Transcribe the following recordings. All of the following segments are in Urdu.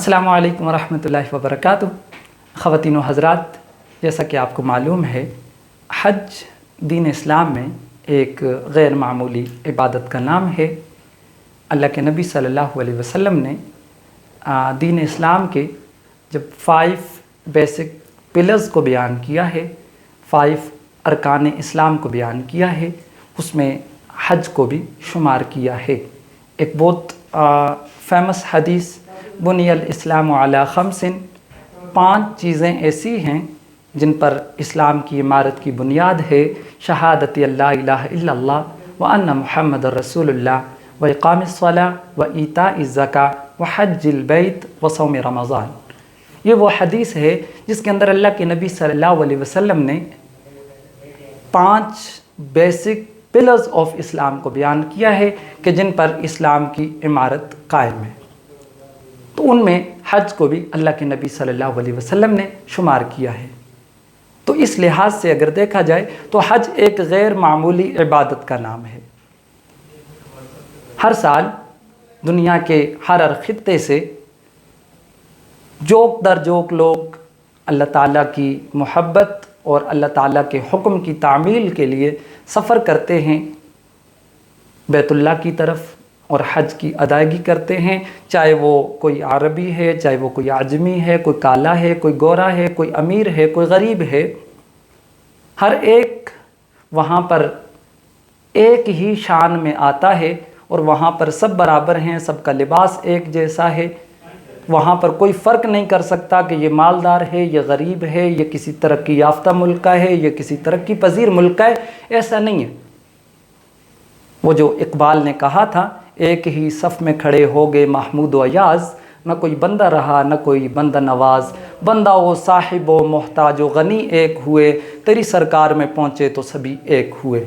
السلام علیکم ورحمۃ اللہ وبرکاتہ۔ خواتین و حضرات، جیسا کہ آپ کو معلوم ہے، حج دین اسلام میں ایک غیر معمولی عبادت کا نام ہے۔ اللہ کے نبی صلی اللہ علیہ وسلم نے دین اسلام کے جب 5 بیسک پلرز کو بیان کیا ہے، 5 ارکان اسلام کو بیان کیا ہے، اس میں حج کو بھی شمار کیا ہے۔ ایک بہت فیمس حدیث، بنی الاسلام علی 5، 5 چیزیں ایسی ہیں جن پر اسلام کی عمارت کی بنیاد ہے: شہادت اللہ الہ الا اللہ وان محمد رسول اللہ و اقام الصلاۃ و ایتاء الزکاۃ و حج البیت و صوم رمضان۔ یہ وہ حدیث ہے جس کے اندر اللہ کے نبی صلی اللہ علیہ وسلم نے 5 بیسک پلرز آف اسلام کو بیان کیا ہے کہ جن پر اسلام کی عمارت قائم ہے۔ تو ان میں حج کو بھی اللہ کے نبی صلی اللہ علیہ وسلم نے شمار کیا ہے۔ تو اس لحاظ سے اگر دیکھا جائے تو حج ایک غیر معمولی عبادت کا نام ہے۔ ہر سال دنیا کے ہر خطے سے جوک در جوک لوگ اللہ تعالیٰ کی محبت اور اللہ تعالیٰ کے حکم کی تعمیل کے لیے سفر کرتے ہیں بیت اللہ کی طرف اور حج کی ادائیگی کرتے ہیں، چاہے وہ کوئی عربی ہے، چاہے وہ کوئی عجمی ہے، کوئی کالا ہے، کوئی گورا ہے، کوئی امیر ہے، کوئی غریب ہے۔ ہر ایک وہاں پر ایک ہی شان میں آتا ہے اور وہاں پر سب برابر ہیں، سب کا لباس ایک جیسا ہے۔ وہاں پر کوئی فرق نہیں کر سکتا کہ یہ مالدار ہے، یہ غریب ہے، یہ کسی ترقی یافتہ ملک کا ہے، یہ کسی ترقی پذیر ملک کا ہے، ایسا نہیں ہے۔ وہ جو اقبال نے کہا تھا، ایک ہی صف میں کھڑے ہو گئے محمود و ایاز، نہ کوئی بندہ رہا نہ کوئی بندہ نواز، بندہ و صاحب و محتاج و غنی ایک ہوئے، تیری سرکار میں پہنچے تو سبھی ایک ہوئے۔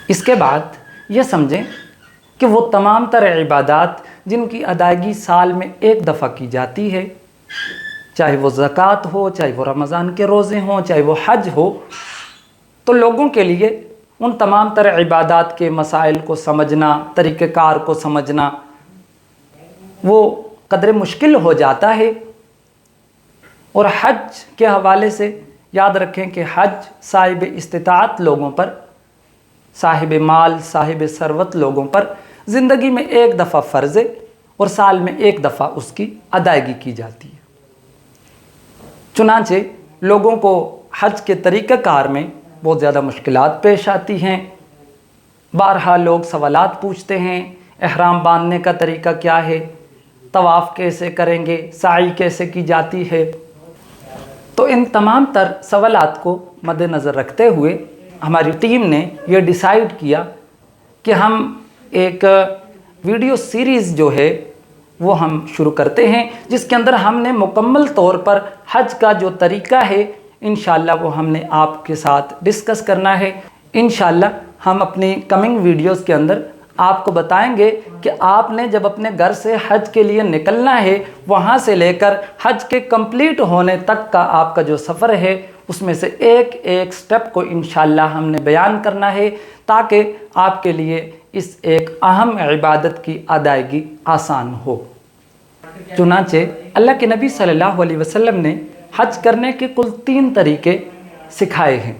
اس کے بعد یہ سمجھیں کہ وہ تمام تر عبادات جن کی ادائیگی سال میں ایک دفعہ کی جاتی ہے، چاہے وہ زکوٰۃ ہو، چاہے وہ رمضان کے روزے ہوں، چاہے وہ حج ہو، تو لوگوں کے لیے ان تمام تر عبادات کے مسائل کو سمجھنا، طریقہ کار کو سمجھنا وہ قدر مشکل ہو جاتا ہے۔ اور حج کے حوالے سے یاد رکھیں کہ حج صاحب استطاعت لوگوں پر، صاحب مال، صاحب ثروت لوگوں پر زندگی میں ایک دفعہ فرض ہے اور سال میں ایک دفعہ اس کی ادائیگی کی جاتی ہے۔ چنانچہ لوگوں کو حج کے طریقہ کار میں بہت زیادہ مشکلات پیش آتی ہیں۔ بارہا لوگ سوالات پوچھتے ہیں، احرام باندھنے کا طریقہ کیا ہے، طواف کیسے کریں گے، سعی کیسے کی جاتی ہے۔ تو ان تمام تر سوالات کو مد نظر رکھتے ہوئے ہماری ٹیم نے یہ ڈیسائیڈ کیا کہ ہم ایک ویڈیو سیریز جو ہے وہ ہم شروع کرتے ہیں، جس کے اندر ہم نے مکمل طور پر حج کا جو طریقہ ہے انشاءاللہ وہ ہم نے آپ کے ساتھ ڈسکس کرنا ہے۔ انشاءاللہ ہم اپنی کمنگ ویڈیوز کے اندر آپ کو بتائیں گے کہ آپ نے جب اپنے گھر سے حج کے لیے نکلنا ہے، وہاں سے لے کر حج کے کمپلیٹ ہونے تک کا آپ کا جو سفر ہے، اس میں سے ایک ایک سٹیپ کو انشاءاللہ ہم نے بیان کرنا ہے تاکہ آپ کے لیے اس ایک اہم عبادت کی ادائیگی آسان ہو۔ چنانچہ اللہ کے نبی صلی اللہ علیہ وسلم نے حج کرنے کے کل 3 طریقے سکھائے ہیں۔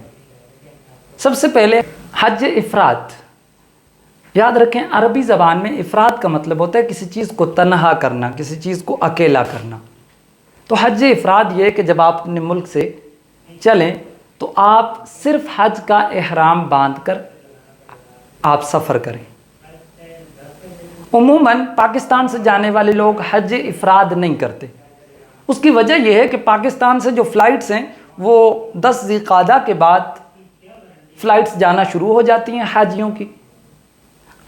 سب سے پہلے حج افراد۔ یاد رکھیں، عربی زبان میں افراد کا مطلب ہوتا ہے کسی چیز کو تنہا کرنا، کسی چیز کو اکیلا کرنا۔ تو حج افراد یہ کہ جب آپ اپنے ملک سے چلیں تو آپ صرف حج کا احرام باندھ کر آپ سفر کریں۔ عموماً پاکستان سے جانے والے لوگ حج افراد نہیں کرتے۔ اس کی وجہ یہ ہے کہ پاکستان سے جو فلائٹس ہیں وہ 10 ذی القعدہ کے بعد فلائٹس جانا شروع ہو جاتی ہیں حاجیوں کی۔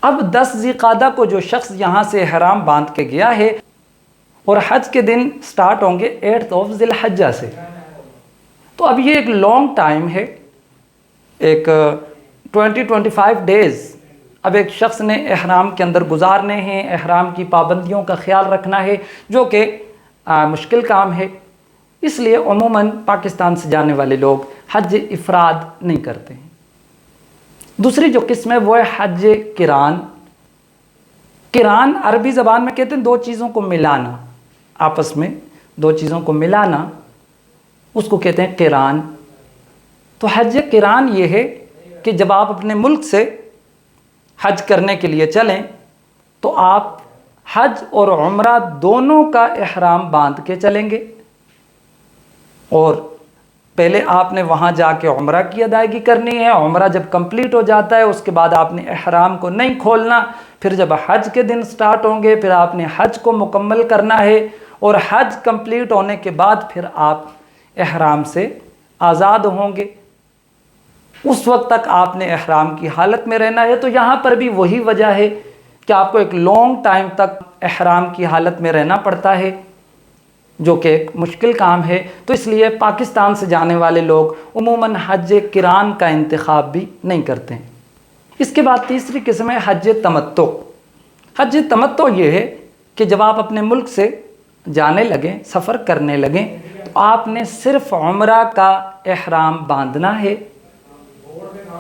اب 10 ذی القعدہ کو جو شخص یہاں سے احرام باندھ کے گیا ہے اور حج کے دن سٹارٹ ہوں گے 8 ذی الحجہ سے، تو اب یہ ایک لانگ ٹائم ہے، ایک 20-25 ڈیز اب ایک شخص نے احرام کے اندر گزارنے ہیں، احرام کی پابندیوں کا خیال رکھنا ہے، جو کہ مشکل کام ہے۔ اس لیے عموماً پاکستان سے جانے والے لوگ حج افراد نہیں کرتے ہیں۔ دوسری جو قسم ہے وہ ہے حج قران۔ قران عربی زبان میں کہتے ہیں دو چیزوں کو ملانا، آپس میں دو چیزوں کو ملانا، اس کو کہتے ہیں قران۔ تو حج قران یہ ہے کہ جب آپ اپنے ملک سے حج کرنے کے لیے چلیں تو آپ حج اور عمرہ دونوں کا احرام باندھ کے چلیں گے، اور پہلے آپ نے وہاں جا کے عمرہ کی ادائیگی کرنی ہے۔ عمرہ جب کمپلیٹ ہو جاتا ہے اس کے بعد آپ نے احرام کو نہیں کھولنا، پھر جب حج کے دن سٹارٹ ہوں گے پھر آپ نے حج کو مکمل کرنا ہے، اور حج کمپلیٹ ہونے کے بعد پھر آپ احرام سے آزاد ہوں گے۔ اس وقت تک آپ نے احرام کی حالت میں رہنا ہے۔ تو یہاں پر بھی وہی وجہ ہے کہ آپ کو ایک لانگ ٹائم تک احرام کی حالت میں رہنا پڑتا ہے، جو کہ ایک مشکل کام ہے۔ تو اس لیے پاکستان سے جانے والے لوگ عموماً حج قران کا انتخاب بھی نہیں کرتے ہیں۔ اس کے بعد تیسری قسم ہے حج تمتع۔ حج تمتع یہ ہے کہ جب آپ اپنے ملک سے جانے لگیں، سفر کرنے لگیں، تو آپ نے صرف عمرہ کا احرام باندھنا ہے۔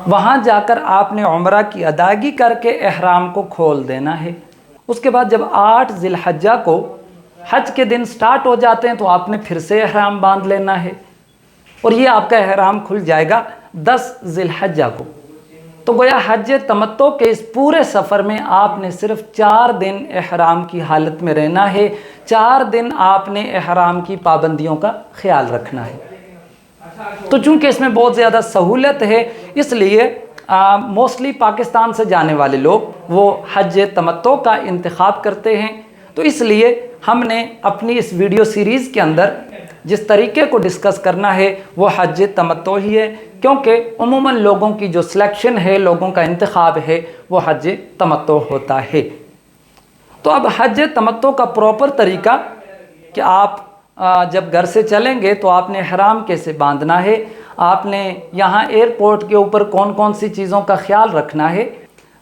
وہاں جا کر آپ نے عمرہ کی ادائیگی کر کے احرام کو کھول دینا ہے۔ اس کے بعد جب 8 ذی الحجہ کو حج کے دن سٹارٹ ہو جاتے ہیں تو آپ نے پھر سے احرام باندھ لینا ہے، اور یہ آپ کا احرام کھل جائے گا 10 ذی الحجہ کو۔ تو گویا حج تمتع کے اس پورے سفر میں آپ نے صرف 4 دن احرام کی حالت میں رہنا ہے، 4 دن آپ نے احرام کی پابندیوں کا خیال رکھنا ہے۔ تو چونکہ اس میں بہت زیادہ سہولت ہے، اس لیے موسٹلی پاکستان سے جانے والے لوگ وہ حج تمتع کا انتخاب کرتے ہیں۔ تو اس لیے ہم نے اپنی اس ویڈیو سیریز کے اندر جس طریقے کو ڈسکس کرنا ہے وہ حج تمتع ہی ہے، کیونکہ عموماً لوگوں کی جو سلیکشن ہے، لوگوں کا انتخاب ہے، وہ حج تمتع ہوتا ہے۔ تو اب حج تمتع کا پراپر طریقہ کہ آپ جب گھر سے چلیں گے تو آپ نے احرام کیسے باندھنا ہے، آپ نے یہاں ایئرپورٹ کے اوپر کون کون سی چیزوں کا خیال رکھنا ہے،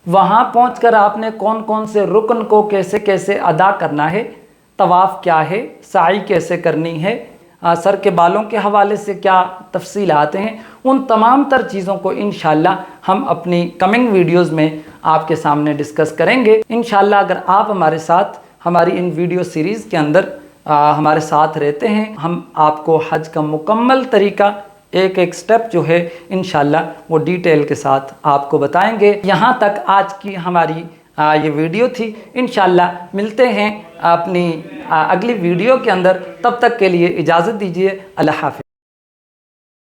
وہاں پہنچ کر آپ نے کون کون سے رکن کو کیسے کیسے ادا کرنا ہے، طواف کیا ہے، سعی کیسے کرنی ہے، سر کے بالوں کے حوالے سے کیا تفصیلات ہیں، ان تمام تر چیزوں کو انشاءاللہ ہم اپنی کمنگ ویڈیوز میں آپ کے سامنے ڈسکس کریں گے۔ انشاءاللہ اگر آپ ہمارے ساتھ ہماری ان ویڈیو سیریز کے اندر ہمارے ساتھ رہتے ہیں، ہم آپ کو حج کا مکمل طریقہ ایک ایک سٹیپ جو ہے انشاءاللہ وہ ڈیٹیل کے ساتھ آپ کو بتائیں گے۔ یہاں تک آج کی ہماری یہ ویڈیو تھی۔ انشاءاللہ ملتے ہیں اپنی اگلی ویڈیو کے اندر، تب تک کے لیے اجازت دیجیے، اللہ حافظ۔